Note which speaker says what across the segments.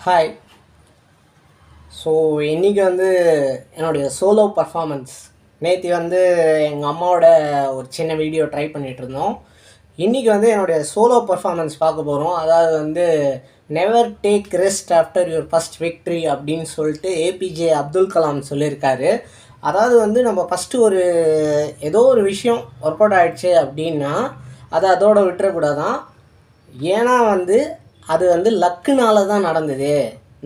Speaker 1: Hi. So இன்றைக்கி வந்து என்னுடைய சோலோ பர்ஃபாமன்ஸ் நேற்று வந்து எங்கள் அம்மாவோட ஒரு சின்ன வீடியோ ட்ரை பண்ணிகிட்ருந்தோம். இன்றைக்கி வந்து என்னுடைய சோலோ பர்ஃபாமன்ஸ் பார்க்க போகிறோம். அதாவது வந்து never take rest after your first victory அப்படின்னு சொல்லிட்டு ஏபிஜே அப்துல் கலாம் சொல்லியிருக்காரு. அதாவது வந்து நம்ம ஃபஸ்ட்டு ஏதோ ஒரு விஷயம் ஒர்க் அவுட் ஆகிடுச்சு அப்படின்னா அதை அதோடு விட்டுறக்கூடாதான். ஏன்னா வந்து அது வந்து லக்குனால தான் நடந்தது,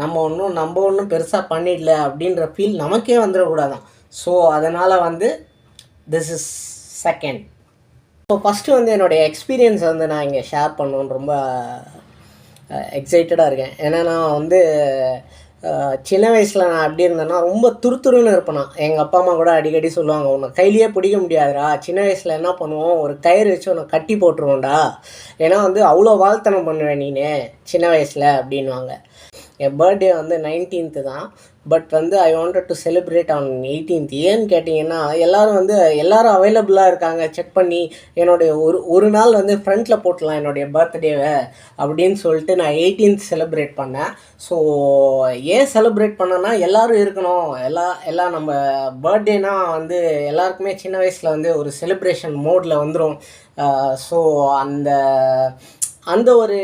Speaker 1: நம்ம ஒன்றும் பெருசாக பண்ணிடல அப்படின்ற ஃபீல் நமக்கே வந்துடக்கூடாதான். ஸோ அதனால் வந்து this is second. So first வந்து என்னுடைய எக்ஸ்பீரியன்ஸ் வந்து நான் இங்கே ஷேர் பண்ணணுன்னு ரொம்ப எக்ஸைட்டடாக இருக்கேன். ஏன்னா நான் வந்து சின்ன வயசில் நான் எப்படி இருந்தேன்னா ரொம்ப துருத்துருன்னு இருப்பேன். எங்கள் அப்பா அம்மா கூட அடிக்கடி சொல்லுவாங்க, உன்னை கையிலேயே பிடிக்க முடியாதுடா, சின்ன வயசில் என்ன பண்ணுவோம், ஒரு கயிறு வச்சு உன்னை கட்டி போட்டுருவோம்டா, ஏன்னா வந்து அவ்வளோ வாழ்த்தனம் பண்ணுவேன் நீனு சின்ன வயசில் அப்படின்வாங்க. என் பர்த்டே வந்து 19th தான். பட் வந்து I wanted to celebrate on 18th. ஏன்னு கேட்டிங்கன்னா எல்லோரும் அவைலபிளாக இருக்காங்க, செக் பண்ணி என்னுடைய ஒரு நாள் வந்து ஃப்ரண்ட்டில் போட்டலாம் என்னுடைய பர்த்டேவை அப்படின்னு சொல்லிட்டு நான் 18th செலிப்ரேட் பண்ணேன். ஸோ ஏன் செலிப்ரேட் பண்ணேன்னா எல்லோரும் இருக்கணும், எல்லாம் நம்ம பர்த்டேனா வந்து எல்லாருக்குமே சின்ன வயசில் வந்து ஒரு செலிப்ரேஷன் மோடில் வந்துடும். ஸோ அந்த ஒரு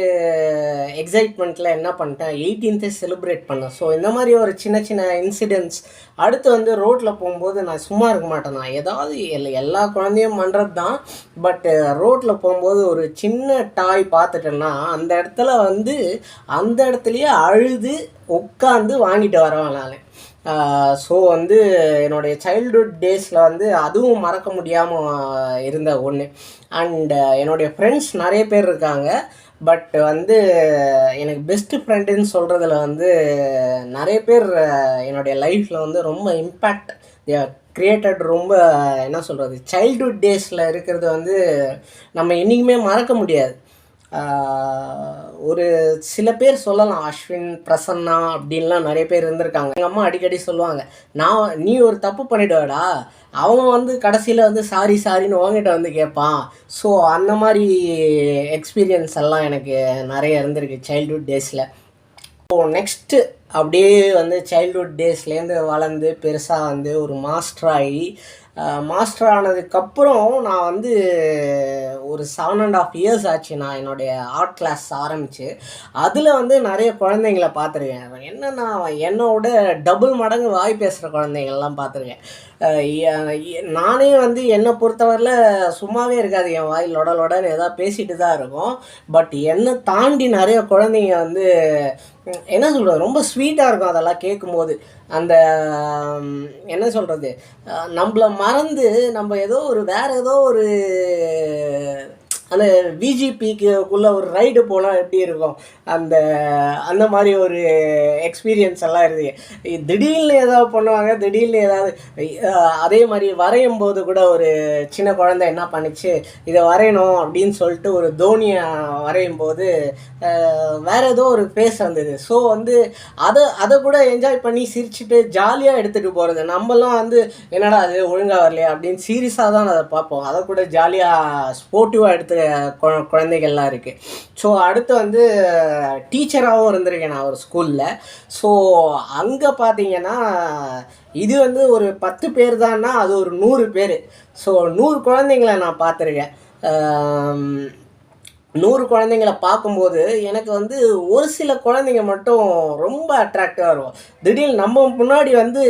Speaker 1: எக்ஸைட்மெண்ட்டில் என்ன பண்ணிட்டேன், 18th செலிப்ரேட் பண்ணேன். ஸோ இந்த மாதிரி ஒரு சின்ன சின்ன இன்சிடென்ட்ஸ். அடுத்து வந்து ரோட்டில் போகும்போது நான் சும்மா இருக்க மாட்டேன். நான் ஏதாவது எல்லா குழந்தையும் பண்ணுறது தான். பட்டு ரோட்டில் போகும்போது ஒரு சின்ன டாய் பார்த்துட்டேன்னா அந்த இடத்துலையே அழுது உட்காந்து வாங்கிட்டு வரவேன் நான். ஸோ வந்து என்னுடைய சைல்ட்ஹுட் டேஸில் வந்து அதுவும் மறக்க முடியாமல் இருந்த ஒன்று. அண்டு என்னுடைய ஃப்ரெண்ட்ஸ் நிறைய பேர் இருக்காங்க. பட் வந்து எனக்கு பெஸ்ட்டு ஃப்ரெண்டுன்னு சொல்கிறதுல வந்து நிறைய பேர் என்னுடைய லைஃப்பில் வந்து ரொம்ப இம்பேக்ட் கிரியேட்டட். ரொம்ப என்ன சொல்கிறது, சைல்ட்ஹுட் டேஸில் இருக்கிறது வந்து நம்ம என்றைக்குமே மறக்க முடியாது. ஒரு சில பேர் சொல்லலாம், அஸ்வின், பிரசன்னா அப்படின்லாம் நிறைய பேர் இருந்திருக்காங்க. எங்கள் அம்மா அடிக்கடி சொல்லுவாங்க, நீ ஒரு தப்பு பண்ணிவிடுவாடா, அவன் வந்து கடைசியில் வந்து சாரின்னு உங்ககிட்ட வந்து கேட்பான். ஸோ அந்த மாதிரி எக்ஸ்பீரியன்ஸ் எல்லாம் எனக்கு நிறைய இருந்திருக்கு சைல்ட்ஹுட் டேஸில். ஸோ நெக்ஸ்ட்டு அப்படியே வந்து சைல்ட்ஹுட் டேஸ்லேருந்து வளர்ந்து பெருசாக வந்து ஒரு மாஸ்டர் ஆனதுக்கப்புறம் நான் வந்து ஒரு 7.5 years ஆச்சு நான் என்னுடைய ஆர்ட் கிளாஸ் ஆரம்பித்து. அதில் வந்து நிறைய குழந்தைங்கள பார்த்துருக்கேன். என்னென்னா என்னோட டபுள் மடங்கு வாய் பேசுகிற குழந்தைங்கள்லாம் பார்த்துருக்கேன். நானே வந்து என்னை பொறுத்தவரையில் சும்மாவே இருக்காது, என் வாய் லொடன்னு ஏதாவது பேசிட்டு தான் இருக்கும். பட் என்னை தாண்டி நிறைய குழந்தைங்க வந்து என்ன சொல்கிறது, ரொம்ப ஸ்வீட்டாக இருக்கும் அதெல்லாம் கேட்கும்போது. அந்த என்ன சொல்கிறது, நம்மளை மறந்து நம்ம வேறு ஏதோ ஒரு அந்த விஜிபிக்குள்ளே ஒரு ரைடு போனால் எப்படி இருக்கும், அந்த மாதிரி ஒரு எக்ஸ்பீரியன்ஸ் எல்லாம் இருக்குது. திடீர்னு ஏதாவது பண்ணுவாங்க, திடீர்னு ஏதாவது அதே மாதிரி வரையும் போது கூட ஒரு சின்ன குழந்தை என்ன பண்ணிச்சு, இதை வரையணும் அப்படின்னு சொல்லிட்டு ஒரு தோனியை வரையும் போது வேறு ஏதோ ஒரு ஃபேஸ் வந்தது. ஸோ வந்து அதை கூட என்ஜாய் பண்ணி சிரிச்சுட்டு ஜாலியாக எடுத்துகிட்டு போகிறது. நம்மலாம் வந்து என்னடா அது ஒழுங்காக வரலையா அப்படின்னு சீரியஸாக தான் அதை பார்ப்போம். அதை கூட ஜாலியாக ஸ்போர்ட்டிவாக எடுத்து குழந்தைகள்லாம் இருக்குது. ஸோ அடுத்து வந்து டீச்சராகவும் இருந்திருக்கேன் நான் ஒரு ஸ்கூலில். ஸோ அங்கே பார்த்தீங்கன்னா இது வந்து ஒரு 10 பேர் தான்னா அது ஒரு 100 பேர். ஸோ 100 குழந்தைங்கள நான் பார்த்துருக்கேன். 100 குழந்தைங்கள பார்க்கும்போது எனக்கு வந்து ஒரு சில குழந்தைங்க மட்டும் ரொம்ப அட்ராக்டிவாக இருக்கும். திடீர்னு நம்ம முன்னாடி வந்து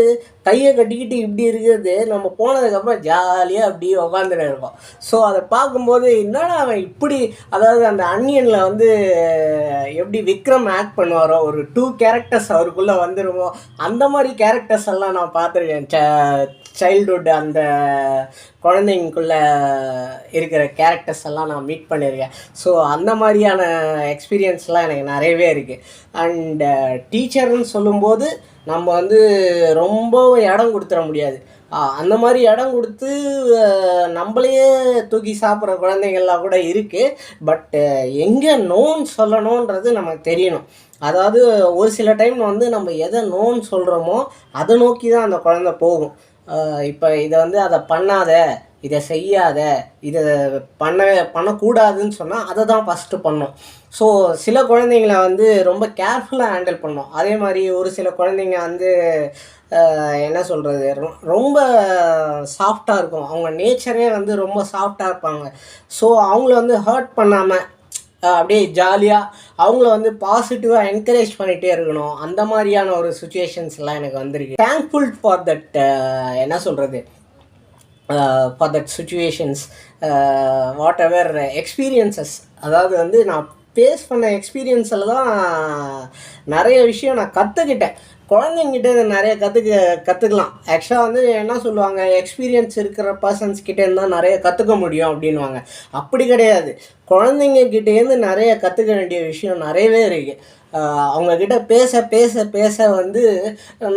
Speaker 1: கையை கட்டிக்கிட்டு இப்படி இருக்கிறது, நம்ம போனதுக்கப்புறம் ஜாலியாக அப்படியே உக்காந்துட்டு இருக்கோம். ஸோ அதை பார்க்கும்போது என்னடா அவன் இப்படி, அதாவது அந்த அன்னியனில் வந்து எப்படி விக்ரம் ஆக்ட் பண்ணுவாரோ, ஒரு 2 கேரக்டர்ஸ் அவருக்குள்ளே வந்துடுமோ, அந்த மாதிரி கேரக்டர்ஸ் எல்லாம் நான் பார்த்துருக்கேன். சைல்ட்ஹுட் அந்த குழந்தைங்களுக்குள்ளே இருக்கிற கேரக்டர்ஸ் எல்லாம் நான் மீட் பண்ணியிருக்கேன். ஸோ அந்த மாதிரியான எக்ஸ்பீரியன்ஸ்லாம் எனக்கு நிறையவே இருக்குது. அண்டு டீச்சர்னு சொல்லும்போது நம்ம வந்து ரொம்ப இடம் கொடுத்துட முடியாது. அந்த மாதிரி இடம் கொடுத்து நம்மளையே தூக்கி சாப்பிட்ற குழந்தைங்கள்லாம் கூட இருக்குது. பட்டு எங்கே நோன்னு சொல்லணுன்றது நமக்கு தெரியணும். அதாவது ஒரு சில டைம் வந்து நம்ம எதை நோன்னு சொல்கிறோமோ அதை நோக்கி தான் அந்த குழந்தை போகும். இப்போ இதை வந்து அதை பண்ணாத, இதை செய்யாத, இதை பண்ணக்கூடாதுன்னு சொன்னால் அதை தான் ஃபஸ்ட்டு பண்ணோம். ஸோ சில குழந்தைங்கள வந்து ரொம்ப கேர்ஃபுல்லாக ஹேண்டில் பண்ணோம். அதே மாதிரி ஒரு சில குழந்தைங்க வந்து என்ன சொல்கிறது, ரொம்ப சாஃப்டாக இருக்கும். அவங்க நேச்சரே வந்து ரொம்ப சாஃப்டாக இருப்பாங்க. ஸோ அவங்கள வந்து ஹர்ட் பண்ணாமல் அப்படியே ஜாலியாக அவங்கள வந்து பாசிட்டிவாக என்கரேஜ் பண்ணிகிட்டே இருக்கணும். அந்த மாதிரியான ஒரு சுச்சுவேஷன்ஸ்லாம் எனக்கு வந்திருக்கு. தேங்க்ஃபுல் ஃபார் தட் என்ன சொல்கிறது, for that situations, what ever experiences. அதாவது வந்து நான் ஃபேஸ் பண்ண எக்ஸ்பீரியன்ஸில் தான் நிறைய விஷயம் நான் கற்றுக்கிட்டேன். குழந்தைங்கிட்ட இதை நிறைய கற்றுக்கலாம். ஆக்சுவலாக வந்து என்ன சொல்லுவாங்க, எக்ஸ்பீரியன்ஸ் இருக்கிற பர்சன்ஸ்கிட்டேருந்து தான் நிறைய கற்றுக்க முடியும் அப்படின்வாங்க. அப்படி கிடையாது. குழந்தைங்கக்கிட்டேருந்து நிறைய கற்றுக்க வேண்டிய விஷயம் நிறையவே இருக்குது. அவங்கக்கிட்ட பேச பேச பேச வந்து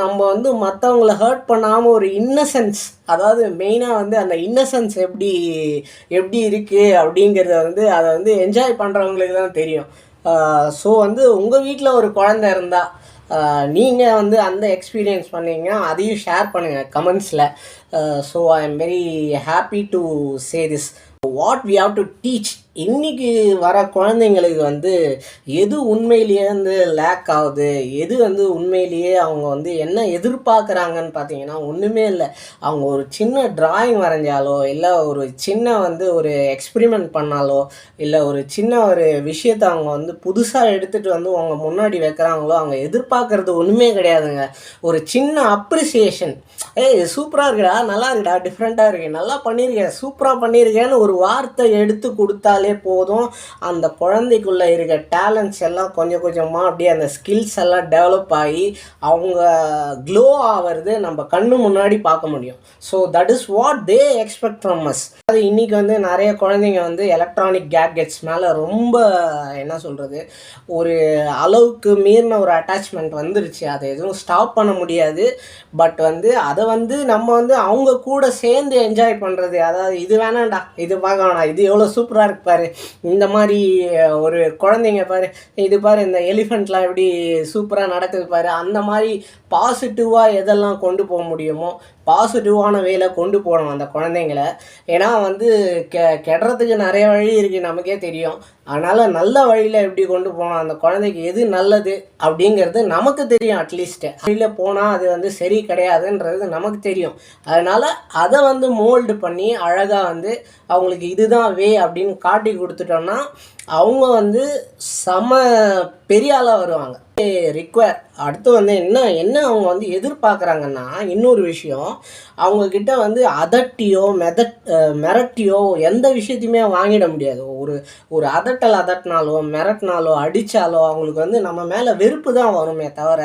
Speaker 1: நம்ம வந்து மற்றவங்கள ஹர்ட் பண்ணாமல் ஒரு இன்னசென்ஸ், அதாவது மெயினாக வந்து அந்த இன்னசென்ஸ் எப்படி இருக்குது அப்படிங்கிறத வந்து அதை வந்து என்ஜாய் பண்ணுறவங்களுக்கு தான் தெரியும். ஸோ வந்து உங்கள் வீட்டில் ஒரு குழந்தை இருந்தால் நீங்கள் வந்து அந்த எக்ஸ்பீரியன்ஸ் பண்ணீங்கன்னா அதையும் ஷேர் பண்ணுங்கள் கமெண்ட்ஸில். So I am very happy to say this. What we have to teach. இன்றைக்கி வர குழந்தைங்களுக்கு வந்து எது உண்மையிலேயே வந்து லேக் ஆகுது, எது வந்து உண்மையிலேயே அவங்க வந்து என்ன எதிர்பார்க்குறாங்கன்னு பார்த்தீங்கன்னா ஒன்றுமே இல்லை. அவங்க ஒரு சின்ன ட்ராயிங் வரைஞ்சாலோ, இல்லை ஒரு சின்ன வந்து ஒரு எக்ஸ்பிரிமெண்ட் பண்ணாலோ, இல்லை ஒரு சின்ன ஒரு விஷயத்தை அவங்க வந்து புதுசாக எடுத்துகிட்டு வந்து அவங்க முன்னாடி வைக்கிறாங்களோ, அவங்க எதிர்பார்க்குறது ஒன்றுமே கிடையாதுங்க. ஒரு சின்ன அப்ரிசியேஷன், ஏய் சூப்பராக இருக்குடா, நல்லா இருக்குடா, டிஃப்ரெண்ட்டாக இருக்கு, நல்லா பண்ணியிருக்கேன், சூப்பராக பண்ணியிருக்கேன்னு ஒரு வார்த்தை எடுத்து கொடுத்தாலே போதும். அந்த குழந்தைக்குள்ளே இருக்க டேலண்ட்ஸ் எல்லாம் கொஞ்சம் கொஞ்சமாக அப்படியே அந்த ஸ்கில்ஸ் எல்லாம் டெவலப் ஆகி அவங்க க்ளோ ஆகிறது நம்ம கண்ணு முன்னாடி பார்க்க முடியும். So that is what they expect from us. அது இன்றைக்கி வந்து நிறைய குழந்தைங்க வந்து எலக்ட்ரானிக் கேட்ஜெட்ஸ் மேலே ரொம்ப என்ன சொல்கிறது, ஒரு அளவுக்கு மீறின ஒரு அட்டாச்மெண்ட் வந்துருச்சு. அதை எதுவும் ஸ்டாப் பண்ண முடியாது. பட் வந்து அதை வந்து நம்ம வந்து அவங்க கூட சேர்ந்து என்ஜாய் பண்ணுறது, அதாவது இது வேணாண்டா, இது பார்க்க வேணாம், இது எவ்வளோ சூப்பராக இருக்கு பாரு, இந்த மாதிரி ஒரு குழந்தைங்க பாரு, இது பாரு இந்த எலிஃபெண்ட்லாம் எப்படி சூப்பராக நடக்குது பாரு, அந்த மாதிரி பாசிட்டிவாக எதெல்லாம் கொண்டு போக முடியுமோ பாசிட்டிவான வேலை கொண்டு போகணும் அந்த குழந்தைங்கள. ஏன்னா வந்து கெடுறதுக்கு நிறைய வழி இருக்குது, நமக்கே தெரியும். அதனால் நல்ல வழியில் எப்படி கொண்டு போகணும், அந்த குழந்தைக்கு எது நல்லது அப்படிங்கிறது நமக்கு தெரியும். அட்லீஸ்ட்டு வழியில் போனால் அது வந்து சரி கிடையாதுன்றது நமக்கு தெரியும். அதனால் அதை வந்து மோல்டு பண்ணி அழகாக வந்து அவங்களுக்கு இதுதான் வே அப்படின்னு காட்டி கொடுத்துட்டோம்னா அவங்க வந்து பெரிய ஆளாக வருவாங்க. ரிக்வயர் அடுத்து வந்து என்ன அவங்க வந்து எதிர்பார்க்குறாங்கன்னா, இன்னொரு விஷயம், அவங்கக்கிட்ட வந்து அதட்டியோ மிரட்டியோ எந்த விஷயத்தையுமே வாங்கிட முடியாது. ஒரு அதட்டினாலோ மிரட்டினாலோ அடித்தாலோ அவங்களுக்கு வந்து நம்ம மேலே வெறுப்பு தான் வருமே தவிர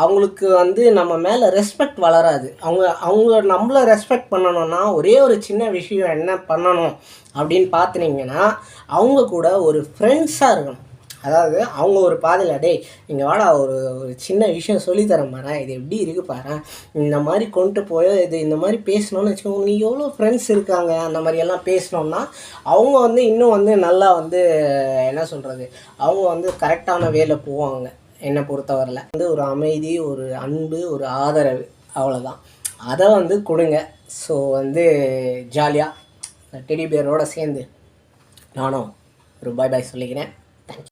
Speaker 1: அவங்களுக்கு வந்து நம்ம மேலே ரெஸ்பெக்ட் வளராது. அவங்க நம்மளை ரெஸ்பெக்ட் பண்ணணும்னா ஒரே ஒரு சின்ன விஷயம் என்ன பண்ணணும் அப்படின்னு பார்த்துனீங்கன்னா, அவங்க கூட ஒரு ஃப்ரெண்ட்ஸாக இருக்கணும். அதாவது அவங்க ஒரு பாதையில், டேய் இங்கே வாடா, ஒரு சின்ன விஷயம் சொல்லித்தரேன் பாரு, இது எப்படி இருக்குது பாரு, இந்த மாதிரி கொண்டு போய் இது இந்த மாதிரி பேசணும்னு வச்சுக்கோங்க, நீ எவ்வளோ ஃப்ரெண்ட்ஸ் இருக்காங்க, அந்த மாதிரியெல்லாம் பேசினோம்னா அவங்க வந்து இன்னும் வந்து நல்லா வந்து என்ன சொல்கிறது, அவங்க வந்து கரெக்டான வேலை போவாங்க. என்னை பொறுத்தவரையில் வந்து ஒரு அமைதி, ஒரு அன்பு, ஒரு ஆதரவு, அவ்வளோதான். அதை வந்து கொடுங்க. ஸோ வந்து ஜாலியாக டெடி பியரோடு சேர்ந்து நானும் ஒரு பாய் சொல்லிக்கிறேன். தேங்க்யூ.